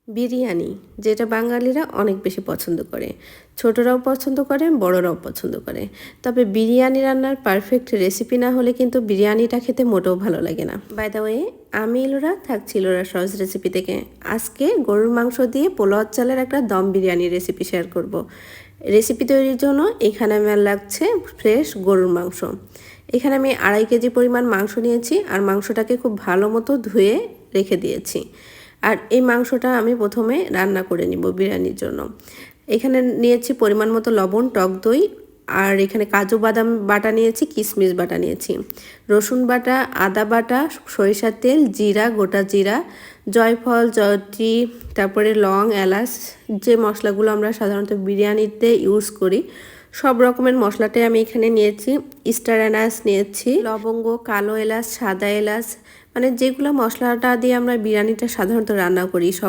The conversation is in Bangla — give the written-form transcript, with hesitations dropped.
বিরিয়ানি, যেটা বাঙালিরা অনেক বেশি পছন্দ করে। ছোটরাও পছন্দ করে, বড়রাও পছন্দ করে। তবে বিরিয়ানি রান্নার পারফেক্ট রেসিপি না হলে কিন্তু বিরিয়ানিটা খেতে মোটেও ভালো লাগে না। বাই দ্য ওয়ে, আমি ইলোরা, থাকছি ইলোরা সহজ রেসিপি থেকে। আজকে গরুর মাংস দিয়ে পোলাও চালের একটা দম বিরিয়ানি রেসিপি শেয়ার করব। রেসিপি তৈরির জন্য এখানে আমার লাগছে ফ্রেশ গরুর মাংস। এখানে আমি 2.5 কেজি পরিমাণ মাংস নিয়েছি, আর মাংসটাকে খুব ভালো মতো ধুয়ে রেখে দিয়েছি। আর এই মাংসটা আমি প্রথমে রান্না করে নিব বিরিয়ানির জন্য। এখানে নিয়েছি পরিমাণ মতো লবণ, টক দই, আর এখানে কাজু বাদাম বাটা নিয়েছি, কিশমিশ বাটা নিয়েছি, রসুন বাটা, আদা বাটা, সরিষার তেল, জিরা, গোটা জিরা, জয়ফল, জয়ত্রী, তারপরে লং, এলাচ, যে মশলাগুলো আমরা সাধারণত বিরিয়ানিতে ইউজ করি সব রকমের মশলাটাই আমি এখানে নিয়েছি। স্টার এলাচ নিয়েছি, লবঙ্গ, কালো এলাচ, সাদা এলাচ, মানে যেগুলো মশলাটা দিয়ে আমরা বিরিয়ানিটা সাধারণত রান্না করি সব